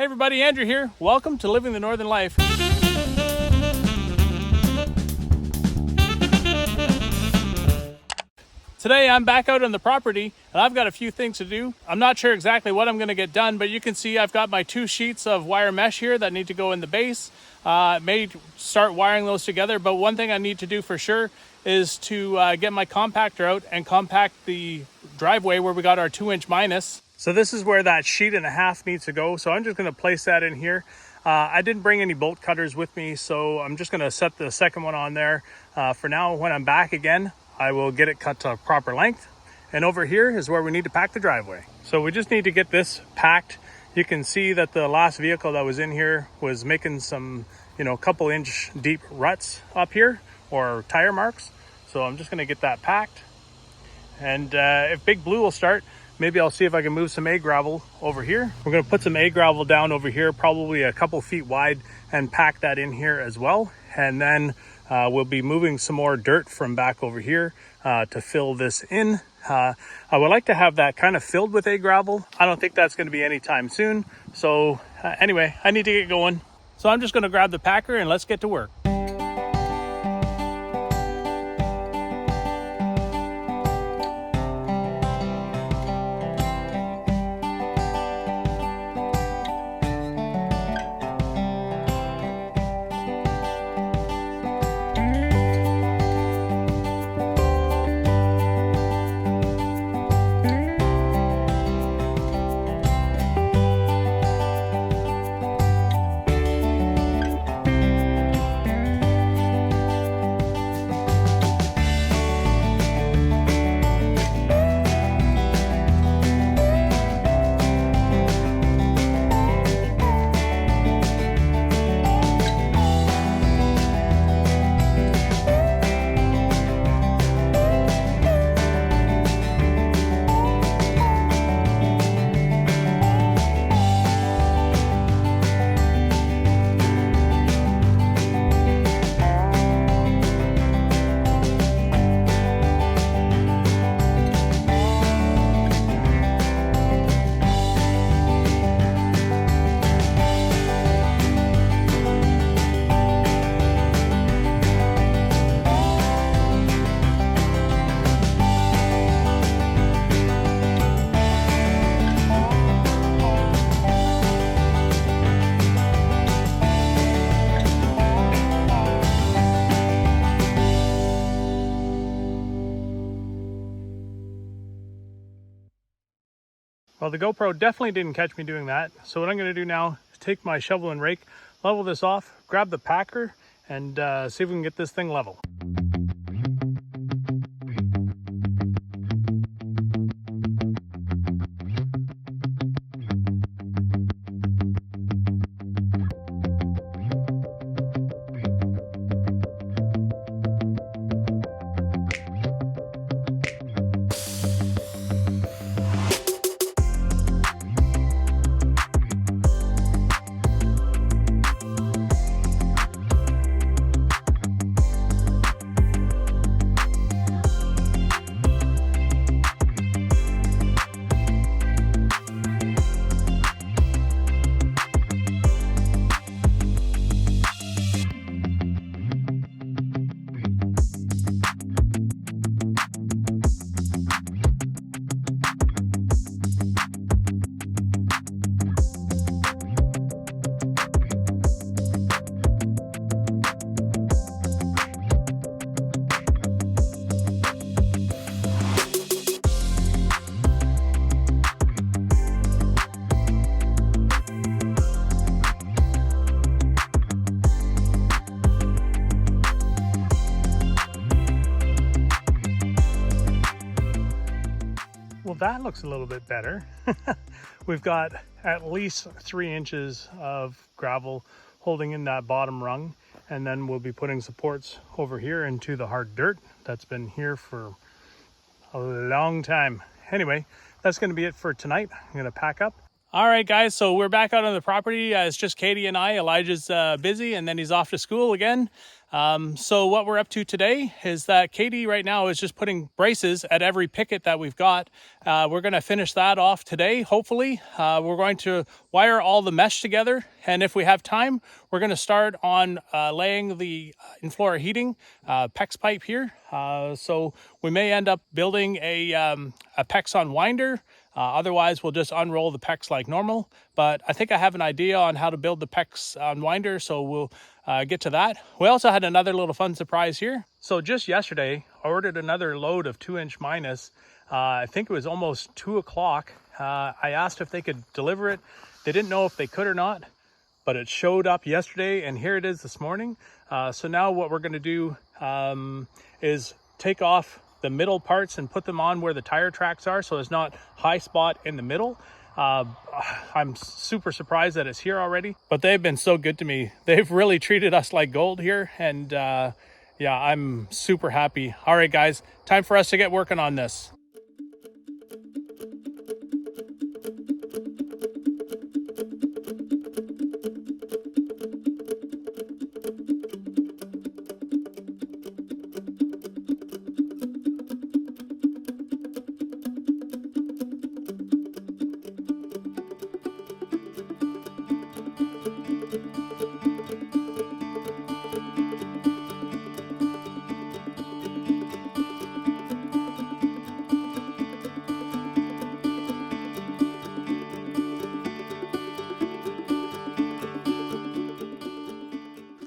everybody, Andrew here. Welcome to Living the Northern Life. Today I'm back out on the property and I've got a few things to do. I'm not sure exactly what I'm going to get done, but you can see I've got my 2 sheets of wire mesh here that need to go in the base. May start wiring those together, but one thing I need to do for sure is to get my compactor out and compact the driveway where we got our 2-inch minus. So this is where that 1.5 sheets needs to go. So I'm just going to place that in here. I didn't bring any bolt cutters with me, so I'm just going to set the second one on there. For now, when I'm back again, I will get it cut to proper length. And over here is where we need to pack the driveway. So we just need to get this packed. You can see that the last vehicle that was in here was making some, couple inch deep ruts up here, or tire marks. So I'm just going to get that packed. And if Big Blue will start, maybe I'll see if I can move some A-gravel over here. We're going to put some A-gravel down over here, probably a couple feet wide, and pack that in here as well. And then we'll be moving some more dirt from back over here to fill this in. I would like to have that kind of filled with A-gravel. I don't think that's going to be anytime soon. So anyway, I need to get going. So I'm just going to grab the packer and let's get to work. Well, the GoPro definitely didn't catch me doing that. So what I'm going to do now is take my shovel and rake, level this off, grab the packer, and see if we can get this thing level. Well, that looks a little bit better. We've got at least 3 inches of gravel holding in that bottom rung, and then we'll be putting supports over here into the hard dirt that's been here for a long time. Anyway, that's going to be it for tonight. I'm going to pack up. All right, guys, so we're back out on the property. It's just Katie and I. Elijah's busy, and then he's off to school again. So what we're up to today is that Katie right now is just putting braces at every picket that we've got. We're going to finish that off today, hopefully. We're going to wire all the mesh together, and if we have time, we're going to start on laying the in-floor heating PEX pipe here. So we may end up building a PEX on winder. Otherwise, we'll just unroll the PEX like normal. But I think I have an idea on how to build the PEX on winder, so we'll get to that. We also had another little fun surprise here. So just yesterday, I ordered another load of 2-inch minus. I think it was almost 2 o'clock. I asked if they could deliver it. They didn't know if they could or not, but it showed up yesterday, and here it is this morning. So now what we're going to do is take off the middle parts and put them on where the tire tracks are, so there's not high spot in the middle. I'm super surprised that it's here already, but they've been so good to me. They've really treated us like gold here, and yeah, I'm super happy. All right, guys, time for us to get working on this.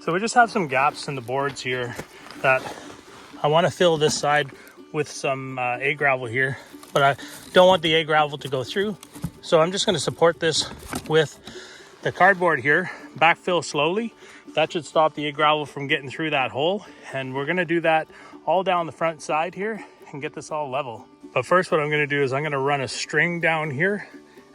So we just have some gaps in the boards here that I want to fill this side with some A gravel here, but I don't want the A gravel to go through. So I'm just going to support this with the cardboard here, backfill slowly. That should stop the A gravel from getting through that hole. And we're going to do that all down the front side here and get this all level. But first what I'm going to do is I'm going to run a string down here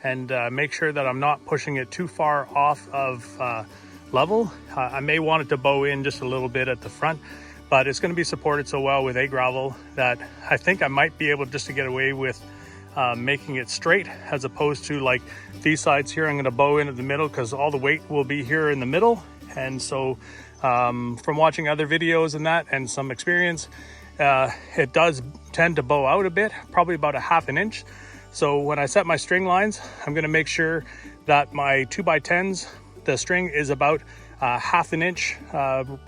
and make sure that I'm not pushing it too far off of level. I may want it to bow in just a little bit at the front, but it's going to be supported so well with A gravel that I think I might be able just to get away with making it straight, as opposed to like these sides here. I'm going to bow in at the middle because all the weight will be here in the middle. And so from watching other videos and that and some experience, it does tend to bow out a bit, probably about a ½ an inch. So when I set my string lines, I'm going to make sure that my 2x10s, the string is about ½ an inch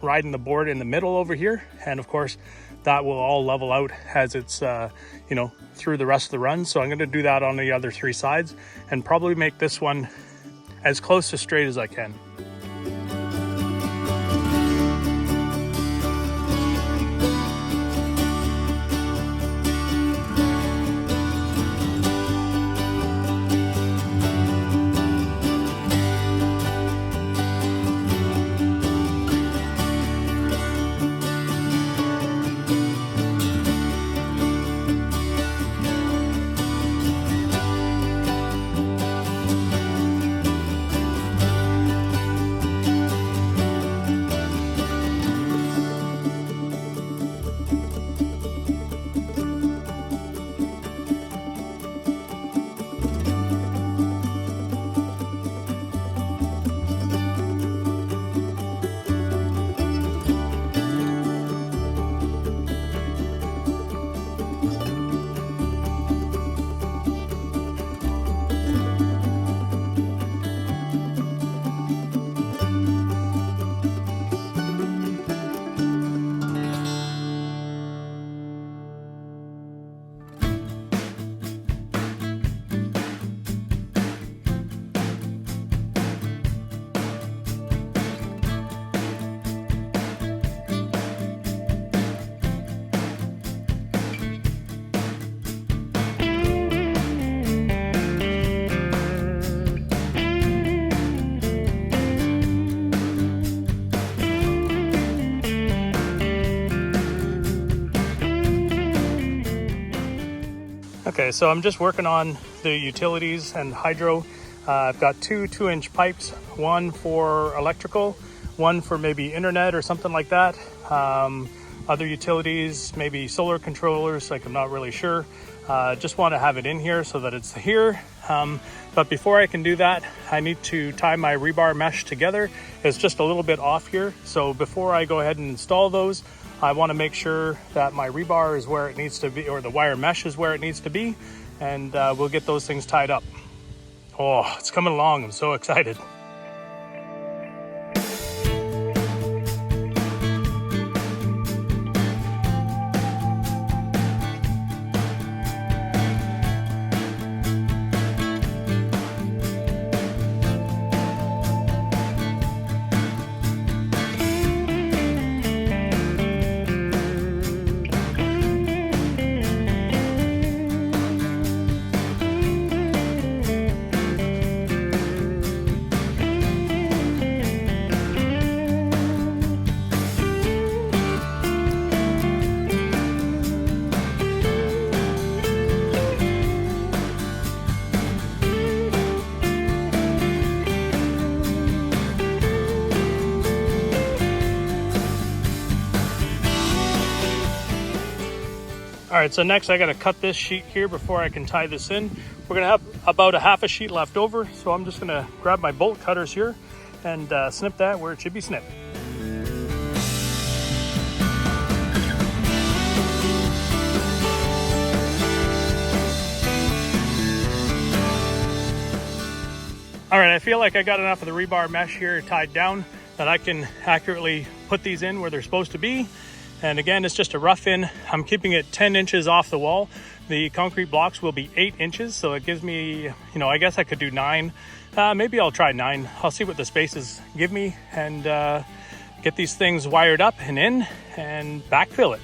riding the board in the middle over here. And of course that will all level out as it's through the rest of the run. So I'm going to do that on the other 3 sides and probably make this one as close to straight as I can. Okay, so I'm just working on the utilities and hydro. I've got 2 2-inch pipes, one for electrical, one for maybe internet or something like that. other utilities, maybe solar controllers, like I'm not really sure. Just want to have it in here so that it's here. But before I can do that, I need to tie my rebar mesh together. It's just a little bit off here. So before I go ahead and install those, I want to make sure that my rebar is where it needs to be, or the wire mesh is where it needs to be, and we'll get those things tied up. Oh, it's coming along. I'm so excited. All right, so next I got to cut this sheet here before I can tie this in. We're gonna have about a half a sheet left over, so I'm just gonna grab my bolt cutters here and snip that where it should be snipped. All right, I feel like I got enough of the rebar mesh here tied down that I can accurately put these in where they're supposed to be. And again, it's just a rough in. I'm keeping it 10 inches off the wall. The concrete blocks will be 8 inches, so it gives me, I guess I could do 9. Maybe I'll try 9. I'll see what the spaces give me and get these things wired up and in and backfill it.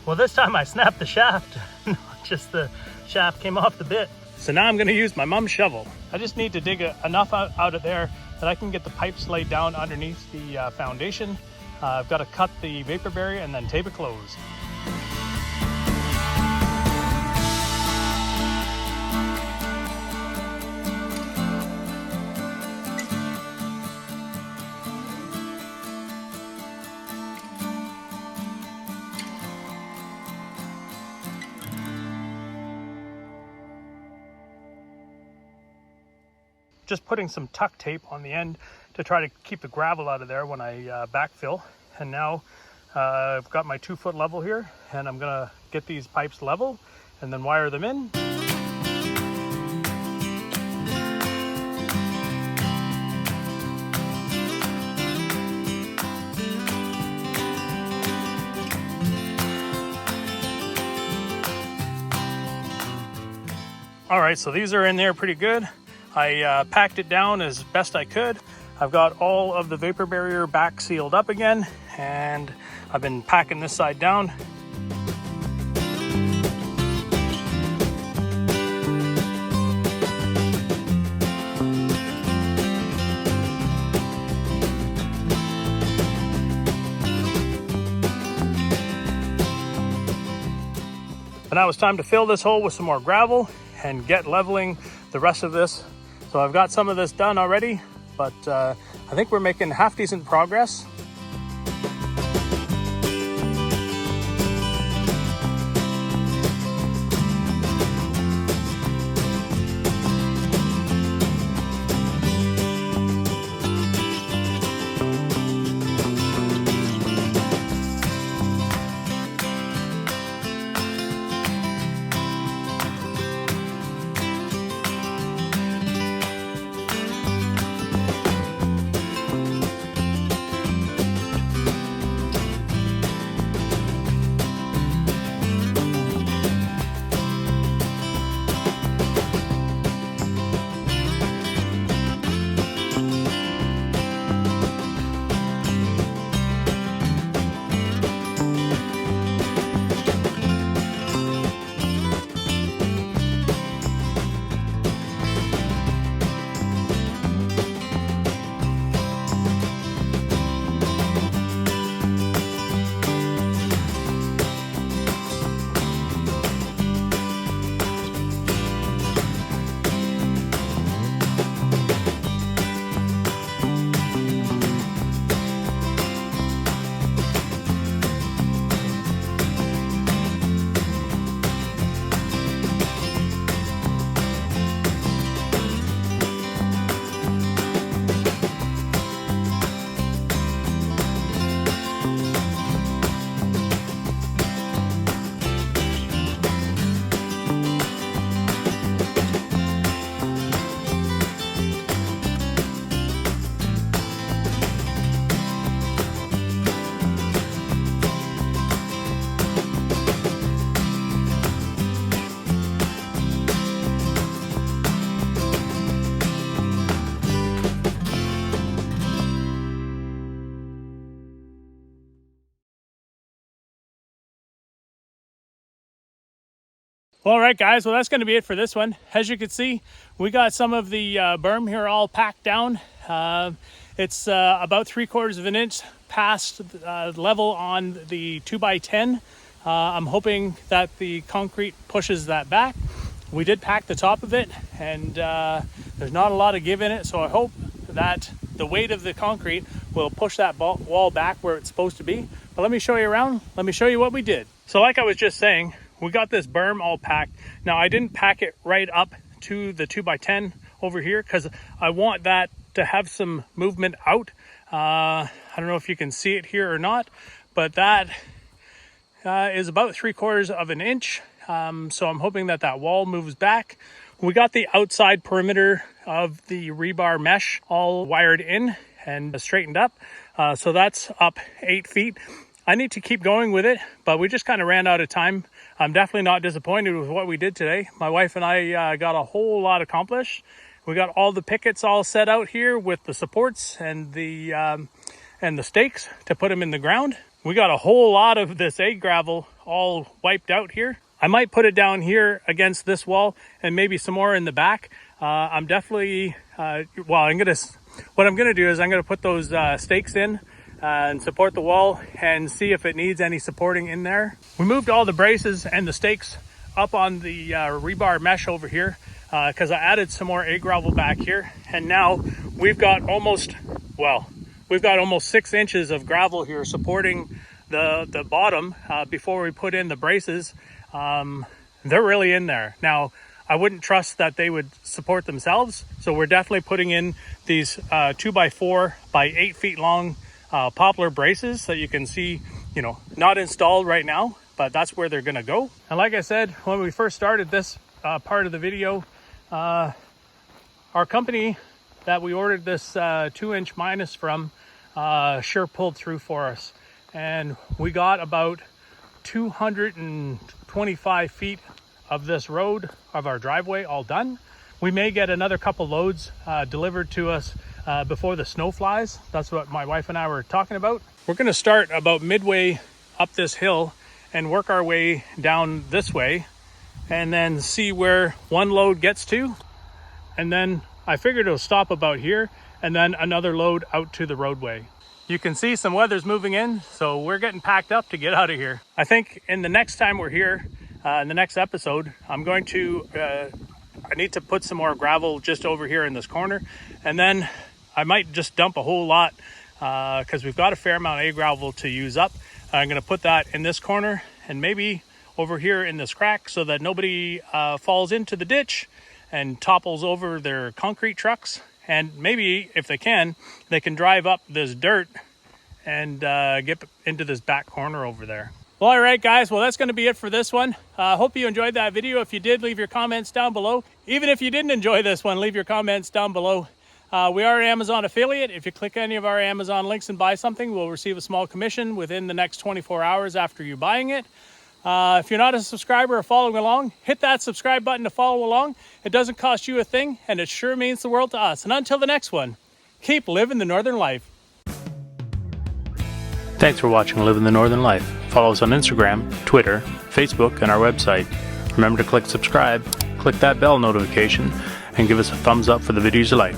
Well, this time I snapped the shaft, not just the shaft came off the bit. So now I'm gonna use my mom's shovel. I just need to dig enough out of there that I can get the pipes laid down underneath the foundation. I've got to cut the vapor barrier and then tape it closed. Just putting some tuck tape on the end to try to keep the gravel out of there when I backfill. And now I've got my 2-foot level here, and I'm gonna get these pipes level and then wire them in. All right, so these are in there pretty good. I packed it down as best I could. I've got all of the vapor barrier back sealed up again, and I've been packing this side down. And now it's time to fill this hole with some more gravel and get leveling the rest of this. So I've got some of this done already, but I think we're making half decent progress. Well, all right, guys. Well, that's going to be it for this one. As you can see, we got some of the berm here all packed down. It's about 3/4 of an inch past level on the 2x10. I'm hoping that the concrete pushes that back. We did pack the top of it, and there's not a lot of give in it, so I hope that the weight of the concrete will push that wall back where it's supposed to be. But let me show you around. Let me show you what we did. So like I was just saying, we got this berm all packed. Now I didn't pack it right up to the 2x10 over here because I want that to have some movement out. I don't know if you can see it here or not, but that is about 3/4 of an inch. So I'm hoping that that wall moves back. We got the outside perimeter of the rebar mesh all wired in and straightened up. So that's up 8 feet. I need to keep going with it, but we just kind of ran out of time. I'm definitely not disappointed with what we did today. My wife and I got a whole lot accomplished. We got all the pickets all set out here with the supports and the stakes to put them in the ground. We got a whole lot of this egg gravel all wiped out here. I might put it down here against this wall and maybe some more in the back. I'm definitely, what I'm gonna do is I'm gonna put those stakes in and support the wall and see if it needs any supporting in there. We moved all the braces and the stakes up on the rebar mesh over here because I added some more egg gravel back here, and now we've got almost 6 inches of gravel here supporting the bottom before we put in the braces. They're really in there. Now, I wouldn't trust that they would support themselves, so we're definitely putting in these 2x4 by 8 feet long poplar braces that you can see, not installed right now, but that's where they're gonna go. And like I said, when we first started this part of the video, our company that we ordered this 2-inch minus from sure pulled through for us. And we got about 225 feet of this road, of our driveway, all done. We may get another couple loads delivered to us before the snow flies. That's what my wife and I were talking about. We're gonna start about midway up this hill and work our way down this way and then see where one load gets to. And then I figured it'll stop about here and then another load out to the roadway. You can see some weather's moving in, so we're getting packed up to get out of here. I think in the next time we're here, in the next episode, I'm going to, I need to put some more gravel just over here in this corner, and then I might just dump a whole lot because we've got a fair amount of egg gravel to use up. I'm gonna put that in this corner and maybe over here in this crack so that nobody falls into the ditch and topples over their concrete trucks. And maybe if they can drive up this dirt and get into this back corner over there. Well, all right, guys. Well, that's going to be it for this one. Hope you enjoyed that video. If you did, leave your comments down below. Even if you didn't enjoy this one, leave your comments down below. We are an Amazon affiliate. If you click any of our Amazon links and buy something, we'll receive a small commission within the next 24 hours after you buying it. If you're not a subscriber or following along, hit that subscribe button to follow along. It doesn't cost you a thing, and it sure means the world to us. And until the next one, keep living the Northern life. Thanks for watching Living the Northern Life. Follow us on Instagram, Twitter, Facebook, and our website. Remember to click subscribe, click that bell notification, and give us a thumbs up for the videos you like.